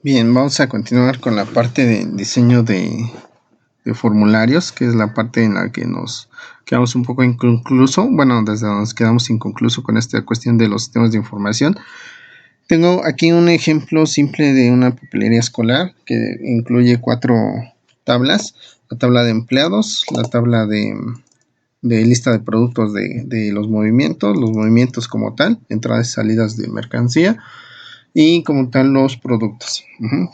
Bien, vamos a continuar con la parte de diseño de formularios, que es la parte en la que nos quedamos un poco inconcluso. Bueno, desde donde nos quedamos inconcluso con esta cuestión de los sistemas de información. Tengo aquí un ejemplo simple de una papelería escolar que incluye 4 tablas: la tabla de empleados, la tabla de lista de productos de los movimientos como tal, entradas y salidas de mercancía, y como tal los productos.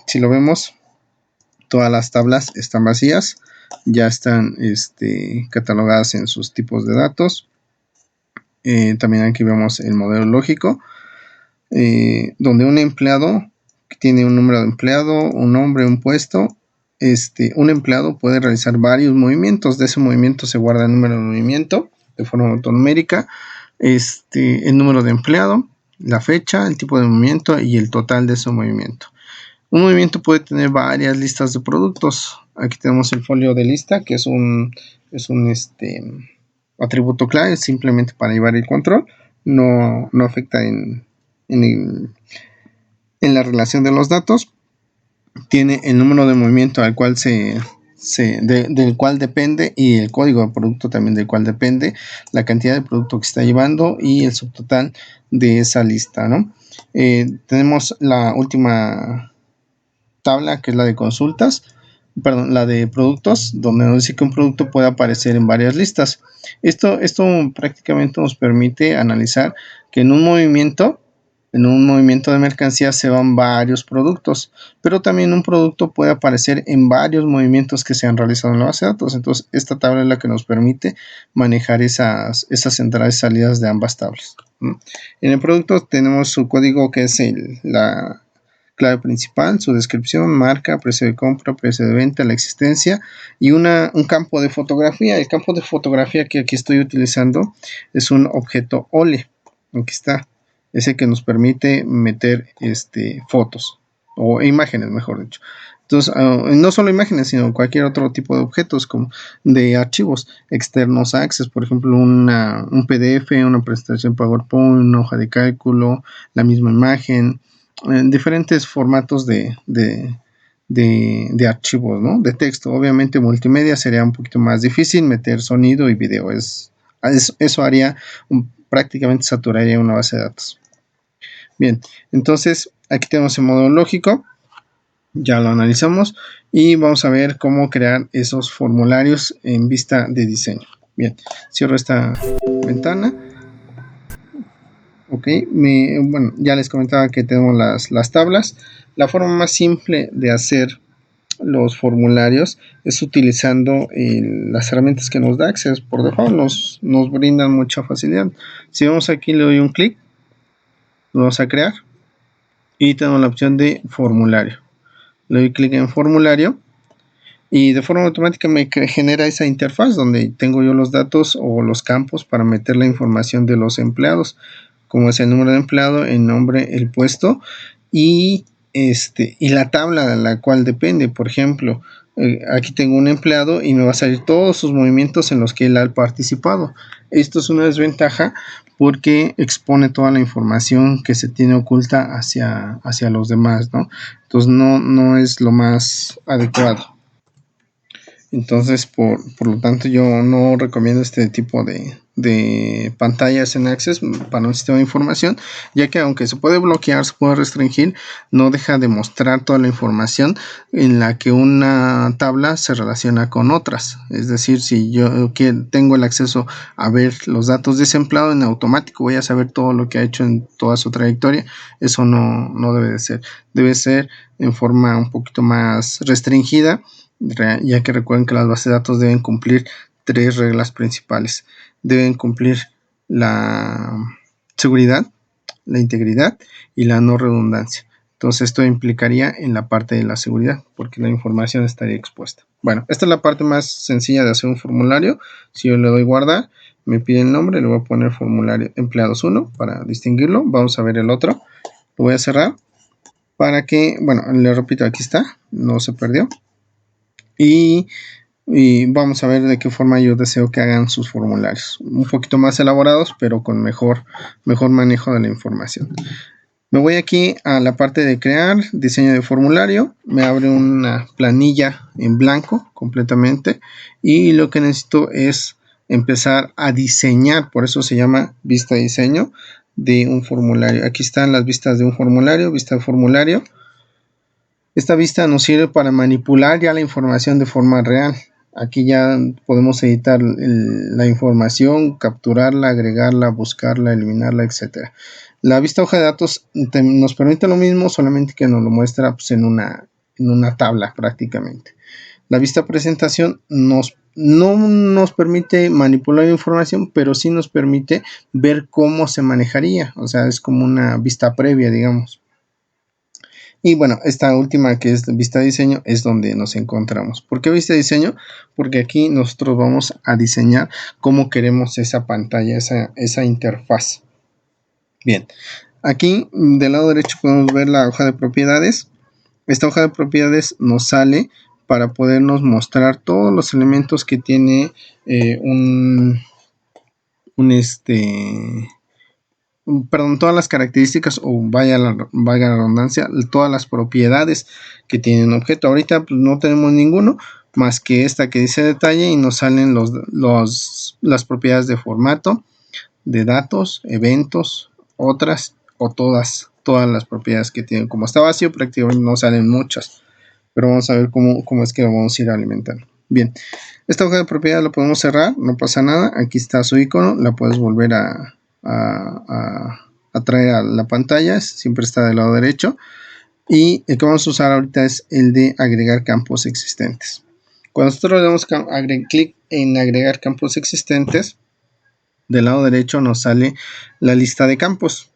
Si lo vemos, todas las tablas están vacías, ya están catalogadas en sus tipos de datos. También aquí vemos el modelo lógico, donde un empleado tiene un número de empleado, un nombre, un puesto. Un empleado puede realizar varios movimientos. De ese movimiento se guarda el número de movimiento de forma autonumérica, el número de empleado, la fecha, el tipo de movimiento y el total de ese movimiento. Un movimiento puede tener varias listas de productos. Aquí tenemos el folio de lista, que es un atributo clave simplemente para llevar el control. No afecta en la relación de los datos. Tiene el número de movimiento al cual del cual depende, y el código de producto también del cual depende, la cantidad de producto que está llevando y el subtotal de esa lista, ¿no? Tenemos la última tabla, que es la de consultas, la de productos, donde nos dice que un producto puede aparecer en varias listas. Esto prácticamente nos permite analizar que en un movimiento de mercancía se van varios productos, pero también un producto puede aparecer en varios movimientos que se han realizado en la base de datos. Entonces, esta tabla es la que nos permite manejar esas entradas y salidas de ambas tablas. En el producto tenemos su código, que es la clave principal, su descripción, marca, precio de compra, precio de venta, la existencia, y un campo de fotografía. El campo de fotografía que aquí estoy utilizando es un objeto OLE. Aquí está. Es el que nos permite meter fotos o imágenes, mejor dicho. Entonces, no solo imágenes, sino cualquier otro tipo de objetos, como de archivos externos a Access, por ejemplo, un PDF, una presentación PowerPoint, una hoja de cálculo, la misma imagen, diferentes formatos de archivos, ¿no? De texto. Obviamente multimedia sería un poquito más difícil meter sonido y video. Eso haría prácticamente saturaría una base de datos. Bien, entonces aquí tenemos el módulo lógico, ya lo analizamos, y vamos a ver cómo crear esos formularios en vista de diseño. Bien, cierro esta ventana. Ok, bueno, ya les comentaba que tenemos las tablas. La forma más simple de hacer los formularios es utilizando las herramientas que nos da Access. Por default nos brindan mucha facilidad. Si vemos aquí, le doy un clic, lo vamos a crear y tenemos la opción de formulario. Le doy clic en formulario y de forma automática me genera esa interfaz donde tengo yo los datos o los campos para meter la información de los empleados, como es el número de empleado, el nombre, el puesto y la tabla de la cual depende. Por ejemplo, aquí tengo un empleado y me va a salir todos sus movimientos en los que él ha participado. Esto es una desventaja porque expone toda la información que se tiene oculta hacia los demás, ¿no? Entonces no es lo más adecuado. Entonces, por lo tanto, yo no recomiendo este tipo de pantallas en Access para un sistema de información, ya que aunque se puede bloquear, se puede restringir, no deja de mostrar toda la información en la que una tabla se relaciona con otras. Es decir, si yo tengo el acceso a ver los datos de ese empleado, en automático voy a saber todo lo que ha hecho en toda su trayectoria. Eso no debe de ser. Debe ser en forma un poquito más restringida, ya que recuerden que las bases de datos deben cumplir 3 reglas principales. Deben cumplir la seguridad, la integridad y la no redundancia. Entonces esto implicaría en la parte de la seguridad, porque la información estaría expuesta. Bueno, esta es la parte más sencilla de hacer un formulario. Si yo le doy guardar, me pide el nombre, le voy a poner formulario empleados 1 para distinguirlo. Vamos a ver el otro. Lo voy a cerrar para que, bueno, le repito, aquí está, no se perdió. Y vamos a ver de qué forma yo deseo que hagan sus formularios, un poquito más elaborados, pero con mejor manejo de la información. Me voy aquí a la parte de crear, diseño de formulario, me abre una planilla en blanco completamente y lo que necesito es empezar a diseñar, por eso se llama vista de diseño de un formulario. Aquí están las vistas de un formulario, vista de formulario. Esta vista nos sirve para manipular ya la información de forma real. Aquí ya podemos editar la información, capturarla, agregarla, buscarla, eliminarla, etc. La vista hoja de datos nos permite lo mismo, solamente que nos lo muestra pues, en una tabla prácticamente. La vista presentación no nos permite manipular información, pero sí nos permite ver cómo se manejaría. O sea, es como una vista previa, digamos. Y bueno, esta última que es vista de diseño es donde nos encontramos. ¿Por qué vista de diseño? Porque aquí nosotros vamos a diseñar cómo queremos esa pantalla, esa interfaz. Bien, aquí del lado derecho podemos ver la hoja de propiedades. Esta hoja de propiedades nos sale para podernos mostrar todos los elementos que tiene todas las características o vaya la redundancia, todas las propiedades que tiene un objeto. Ahorita pues, no tenemos ninguno más que esta que dice detalle y nos salen las propiedades de formato, de datos, eventos, otras o todas las propiedades que tienen. Como está vacío prácticamente no salen muchas, pero vamos a ver cómo es que lo vamos a ir alimentando. Bien, esta hoja de propiedad la podemos cerrar, no pasa nada. Aquí está su icono, la puedes volver a traer a la pantalla, siempre está del lado derecho. Y el que vamos a usar ahorita es el de agregar campos existentes. Cuando nosotros le damos clic en agregar campos existentes, del lado derecho nos sale la lista de campos.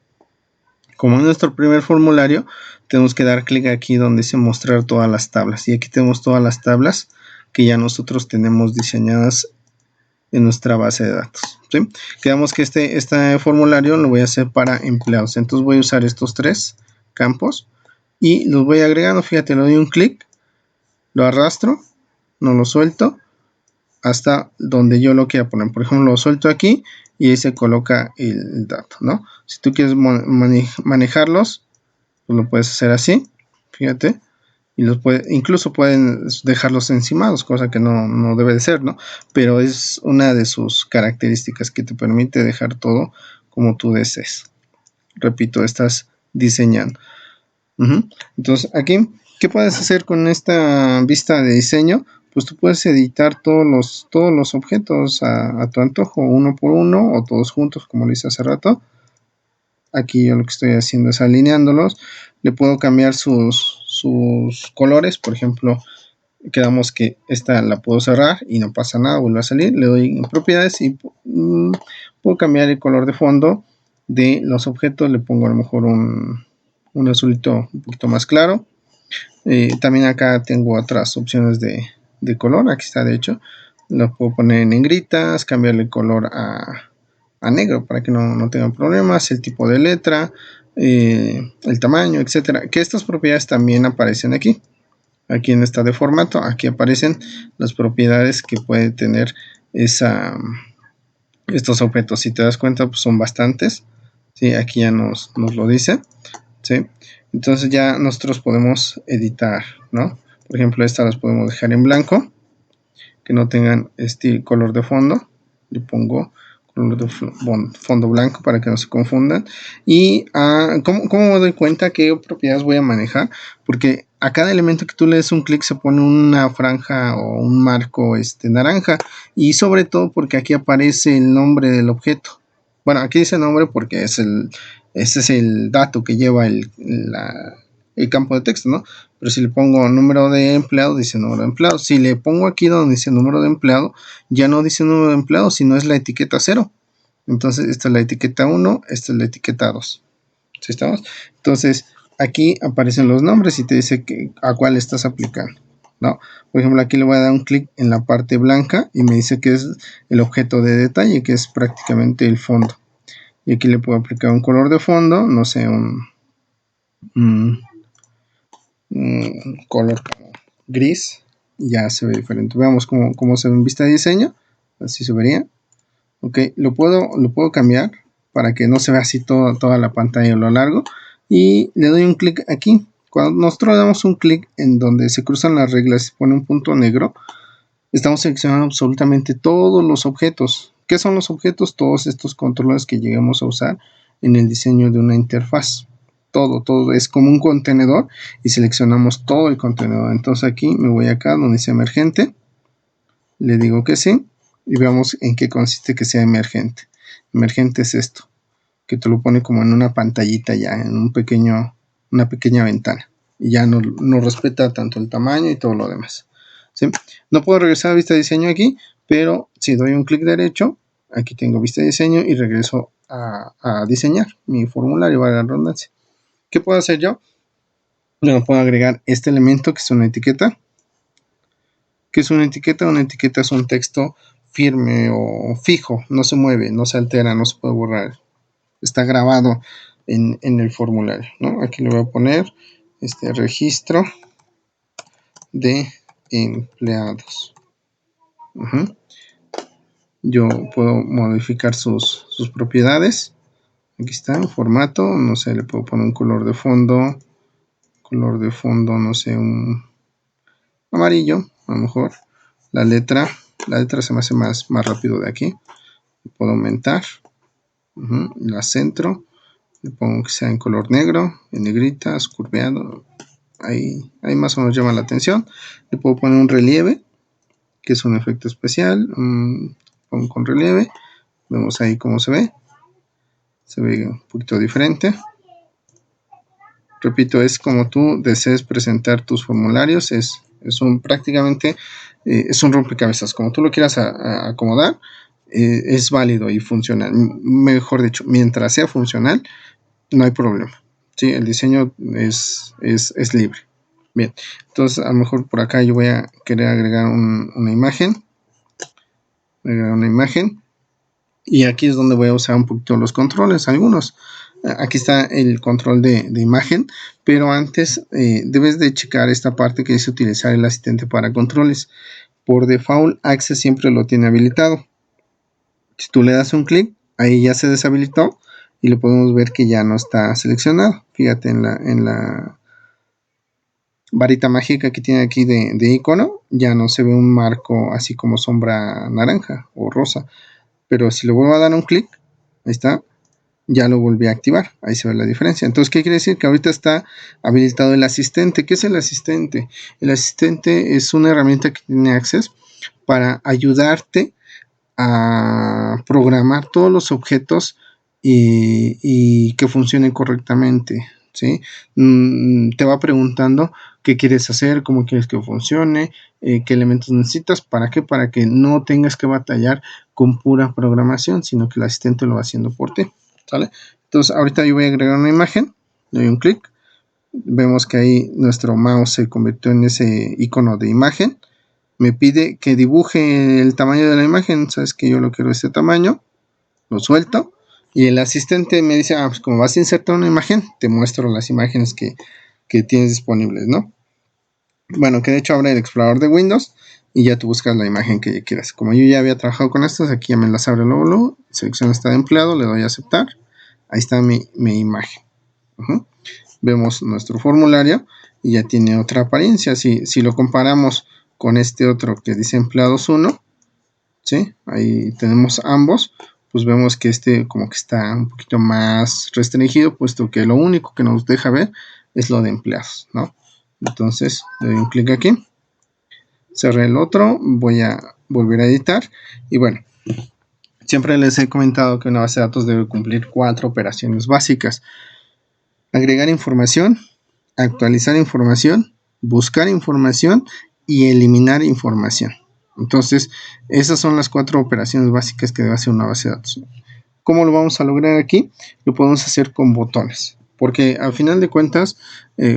Como en nuestro primer formulario, tenemos que dar clic aquí donde dice mostrar todas las tablas. Y aquí tenemos todas las tablas que ya nosotros tenemos diseñadas en nuestra base de datos. ¿Sí? Quedamos que este formulario lo voy a hacer para empleados. Entonces voy a usar estos 3 campos y los voy agregando. Fíjate, le doy un clic, lo arrastro, no lo suelto hasta donde yo lo quiera poner. Por ejemplo, lo suelto aquí y ahí se coloca el dato, ¿no? Si tú quieres manejarlos, pues lo puedes hacer así, fíjate, y incluso pueden dejarlos encimados, cosa que no debe de ser, ¿no? Pero es una de sus características que te permite dejar todo como tú desees. Repito, estás diseñando. Entonces, aquí, ¿qué puedes hacer con esta vista de diseño? Pues tú puedes editar todos los objetos a tu antojo, uno por uno o todos juntos, como lo hice hace rato. Aquí yo lo que estoy haciendo es alineándolos. Le puedo cambiar sus colores. Por ejemplo, quedamos que esta la puedo cerrar y no pasa nada, vuelve a salir. Le doy en propiedades y puedo cambiar el color de fondo de los objetos. Le pongo a lo mejor un azulito un poquito más claro. También acá tengo otras opciones de color. Aquí está, de hecho. Lo puedo poner en negritas, cambiarle el color a negro para que no tengan problemas, el tipo de letra, el tamaño, etcétera. Que estas propiedades también aparecen aquí. Aquí en esta de formato, aquí aparecen las propiedades que puede tener estos objetos. Si te das cuenta, pues son bastantes. ¿Sí? Aquí ya nos lo dice. ¿Sí? Entonces ya nosotros podemos editar, ¿no? Por ejemplo, estas las podemos dejar en blanco, que no tengan este color de fondo. Le pongo color de fondo blanco para que no se confundan. Y ¿cómo me doy cuenta qué propiedades voy a manejar? Porque a cada elemento que tú le des un clic se pone una franja o un marco naranja. Y sobre todo porque aquí aparece el nombre del objeto. Bueno, aquí dice nombre porque ese es el dato que lleva el campo de texto, ¿no? Pero si le pongo número de empleado, dice número de empleado. Si le pongo aquí donde dice número de empleado, ya no dice número de empleado, sino es la etiqueta 0. Entonces, esta es la etiqueta 1, esta es la etiqueta 2. ¿Sí estamos? Entonces, aquí aparecen los nombres y te dice a cuál estás aplicando, ¿no? Por ejemplo, aquí le voy a dar un clic en la parte blanca y me dice que es el objeto de detalle, que es prácticamente el fondo. Y aquí le puedo aplicar un color de fondo, no sé, un color como gris, y ya se ve diferente. Veamos cómo se ve en vista de diseño. Así se vería. Ok, lo puedo cambiar para que no se vea así toda la pantalla a lo largo. y le doy un clic aquí. Cuando nosotros damos un clic en donde se cruzan las reglas, se pone un punto negro, estamos seleccionando absolutamente todos los objetos. ¿Qué son los objetos? Todos estos controles que lleguemos a usar en el diseño de una interfaz. Todo es como un contenedor y seleccionamos todo el contenedor. Entonces aquí me voy acá donde dice emergente, le digo que sí y veamos en qué consiste que sea emergente. Emergente es esto, que te lo pone como en una pantallita ya, en una pequeña ventana. Y ya no respeta tanto el tamaño y todo lo demás. ¿Sí? No puedo regresar a vista de diseño aquí, pero si doy un clic derecho, aquí tengo vista de diseño y regreso a diseñar mi formulario, valga la redundancia. ¿Qué puedo hacer yo? Yo puedo agregar este elemento que es una etiqueta. ¿Qué es una etiqueta? Una etiqueta es un texto firme o fijo, no se mueve, no se altera, no se puede borrar. Está grabado en el formulario, ¿no? Aquí le voy a poner registro de empleados. Yo puedo modificar sus propiedades. Aquí está, en formato, no sé, le puedo poner un color de fondo, no sé, un amarillo, a lo mejor. La letra se me hace más rápido de aquí. Puedo aumentar, la centro, le pongo que sea en color negro, en negritas, curveado, ahí más o menos llama la atención. Le puedo poner un relieve, que es un efecto especial, pongo con relieve, vemos ahí cómo se ve un poquito diferente. Repito, es como tú desees presentar tus formularios, prácticamente es un rompecabezas, como tú lo quieras acomodar, es válido y funcional. Mejor dicho, mientras sea funcional, no hay problema. ¿Sí? El diseño es libre. Bien, entonces a lo mejor por acá yo voy a querer agregar una imagen. Y aquí es donde voy a usar un poquito los controles, algunos. Aquí está el control de imagen, pero antes debes de checar esta parte que dice utilizar el asistente para controles. Por default, Access siempre lo tiene habilitado. Si tú le das un clic, ahí ya se deshabilitó y lo podemos ver que ya no está seleccionado. Fíjate en la varita mágica que tiene aquí de icono, ya no se ve un marco así como sombra naranja o rosa. Pero si le vuelvo a dar un clic, ahí está, ya lo volví a activar, ahí se ve la diferencia. Entonces, ¿qué quiere decir? Que ahorita está habilitado el asistente. ¿Qué es el asistente? El asistente es una herramienta que tiene Access para ayudarte a programar todos los objetos y que funcionen correctamente, ¿sí? Te va preguntando qué quieres hacer, cómo quieres que funcione, qué elementos necesitas, ¿para qué? Para que no tengas que batallar con pura programación, sino que el asistente lo va haciendo por ti, ¿sale? Entonces, ahorita yo voy a agregar una imagen, le doy un clic, vemos que ahí nuestro mouse se convirtió en ese icono de imagen. Me pide que dibuje el tamaño de la imagen, sabes que yo lo quiero de este tamaño, lo suelto y el asistente me dice, pues como vas a insertar una imagen, te muestro las imágenes que tienes disponibles, ¿no? Bueno, que de hecho abre el explorador de Windows y ya tú buscas la imagen que quieras. Como yo ya había trabajado con estas, aquí ya me las abre luego, selecciono esta de empleado, le doy a aceptar, ahí está mi imagen. Vemos nuestro formulario y ya tiene otra apariencia. Si lo comparamos con este otro que dice empleados 1, ¿sí? Ahí tenemos ambos, pues vemos que este como que está un poquito más restringido, puesto que lo único que nos deja ver es lo de empleados, ¿no? Entonces le doy un clic aquí, cerré el otro, voy a volver a editar y bueno, siempre les he comentado que una base de datos debe cumplir 4 operaciones básicas: agregar información, actualizar información, buscar información y eliminar información. Entonces, esas son las 4 operaciones básicas que debe hacer una base de datos. ¿Cómo lo vamos a lograr aquí? Lo podemos hacer con botones, porque al final de cuentas,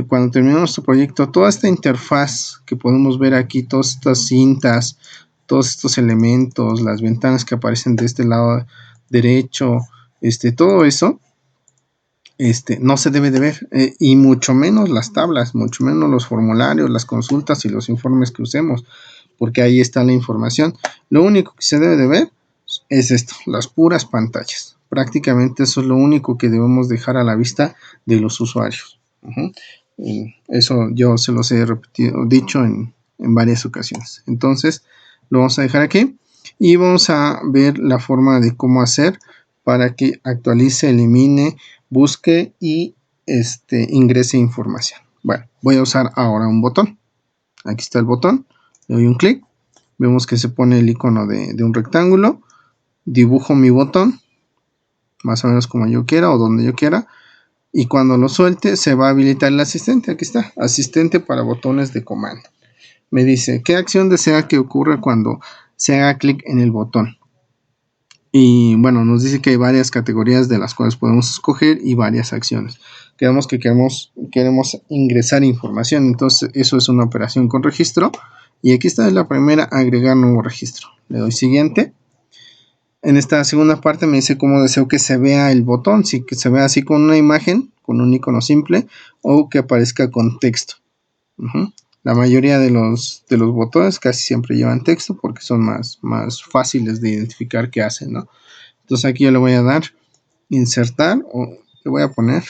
cuando terminamos nuestro proyecto, toda esta interfaz que podemos ver aquí, todas estas cintas, todos estos elementos, las ventanas que aparecen de este lado derecho, todo eso, no se debe de ver, y mucho menos las tablas, mucho menos los formularios, las consultas y los informes que usemos, porque ahí está la información. Lo único que se debe de ver es esto, las puras pantallas. prácticamente eso es lo único que debemos dejar a la vista de los usuarios. Eso yo se los he dicho en varias ocasiones. Entonces lo vamos a dejar aquí y vamos a ver la forma de cómo hacer para que actualice, elimine, busque y ingrese información. Bueno, voy a usar ahora un botón. Aquí está el botón, le doy un clic, vemos que se pone el icono de un rectángulo, dibujo mi botón más o menos como yo quiera o donde yo quiera, y cuando lo suelte se va a habilitar el asistente. Aquí está, asistente para botones de comando. Me dice qué acción desea que ocurra cuando se haga clic en el botón. Y bueno, nos dice que hay varias categorías de las cuales podemos escoger y varias acciones. Queremos ingresar información, entonces eso es una operación con registro. Y aquí está la primera, agregar nuevo registro. Le doy siguiente. En esta segunda parte me dice cómo deseo que se vea el botón, si que se vea así con una imagen, con un icono simple, o que aparezca con texto. La mayoría de los botones casi siempre llevan texto porque son más fáciles de identificar qué hacen, ¿no? Entonces aquí yo le voy a dar insertar, o le voy a poner,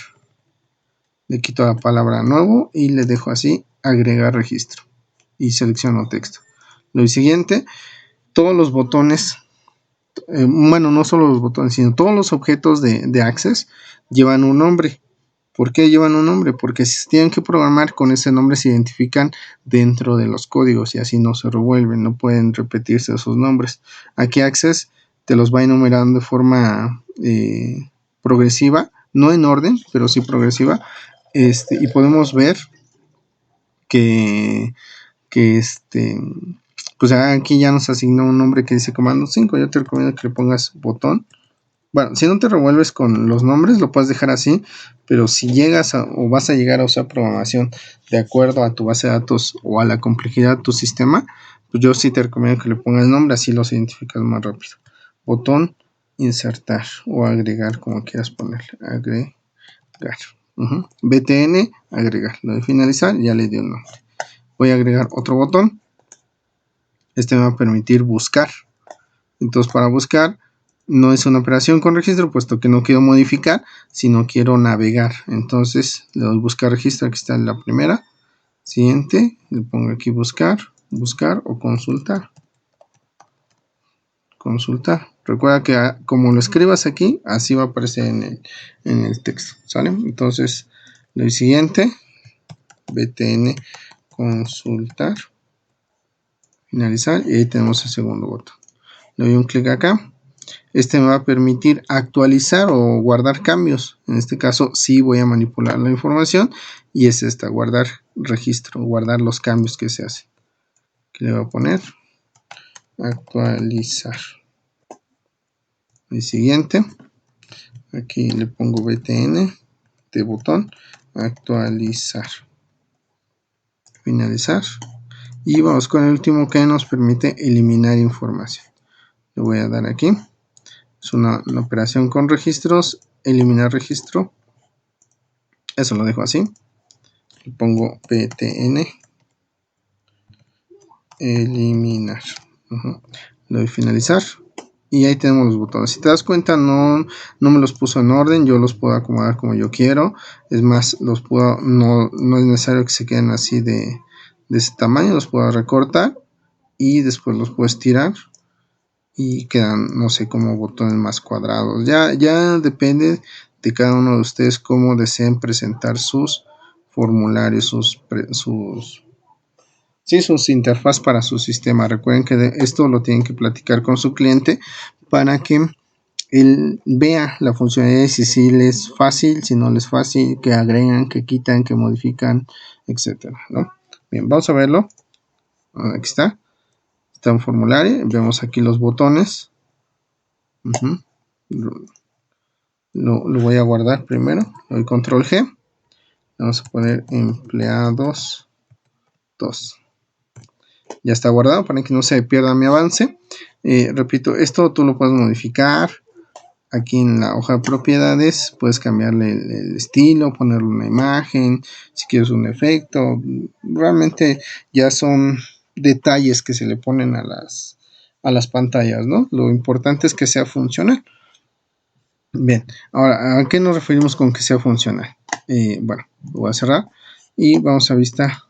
le quito la palabra nuevo y le dejo así agregar registro y selecciono texto. Le doy siguiente. Todos los botones, bueno, no solo los botones, sino todos los objetos de Access llevan un nombre. ¿Por qué llevan un nombre? Porque si se tienen que programar con ese nombre se identifican dentro de los códigos y así no se revuelven, no pueden repetirse esos nombres. Aquí Access te los va enumerando de forma progresiva, no en orden, pero sí progresiva, y podemos ver que pues aquí ya nos asignó un nombre que dice comando 5. Yo te recomiendo que le pongas botón. Bueno, si no te revuelves con los nombres, lo puedes dejar así, pero si llegas o vas a llegar a usar programación de acuerdo a tu base de datos o a la complejidad de tu sistema, pues yo sí te recomiendo que le pongas el nombre, así los identificas más rápido. Botón, insertar o agregar, como quieras ponerle. Agregar. BTN, agregar. Lo de finalizar, ya le di un nombre. Voy a agregar otro botón. Este me va a permitir buscar. Entonces, para buscar, no es una operación con registro, puesto que no quiero modificar, sino quiero navegar. Entonces, le doy buscar registro, aquí está la primera. Siguiente, le pongo aquí buscar, buscar o consultar. Consultar. Recuerda que como lo escribas aquí, así va a aparecer en el texto, ¿sale? Entonces, le doy siguiente, btn consultar, finalizar, y ahí tenemos el segundo botón. Le doy un clic acá. Este me va a permitir actualizar o guardar cambios. En este caso sí voy a manipular la información y es esta, guardar registro, guardar los cambios que se hacen. Aquí le voy a poner actualizar. El siguiente, aquí le pongo btn de botón, actualizar, finalizar. Y vamos con el último que nos permite eliminar información. Le voy a dar aquí. Es una operación con registros, eliminar registro. Eso lo dejo así. Le pongo btn eliminar. Le doy finalizar. Y ahí tenemos los botones. Si te das cuenta, no me los puso en orden. Yo los puedo acomodar como yo quiero. Es más, no es necesario que se queden así de ese tamaño. Los puedo recortar y después los puedo estirar. Y quedan, no sé, como botones más cuadrados. Ya depende de cada uno de ustedes cómo deseen presentar sus formularios, sus interfaz para su sistema. Recuerden que esto lo tienen que platicar con su cliente para que él vea la funcionalidad y si les es fácil, si no les es fácil, que agregan, que quitan, que modifican, etcétera, ¿no? Bien, vamos a verlo. Aquí está. Está un formulario. Vemos aquí los botones. Lo voy a guardar primero. Le doy control G. Vamos a poner empleados 2. Ya está guardado para que no se pierda mi avance. Repito, esto tú lo puedes modificar. Aquí en la hoja de propiedades puedes cambiarle el estilo, ponerle una imagen, si quieres un efecto. Realmente ya son detalles que se le ponen a las pantallas, ¿no? Lo importante es que sea funcional. Bien, ahora, ¿a qué nos referimos con que sea funcional? Bueno, lo voy a cerrar y vamos a vista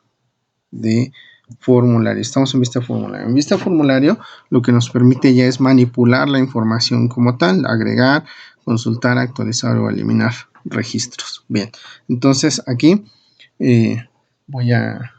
de formulario. Estamos en vista formulario. En vista formulario lo que nos permite ya es manipular la información como tal, agregar, consultar, actualizar o eliminar registros. Bien, entonces aquí voy a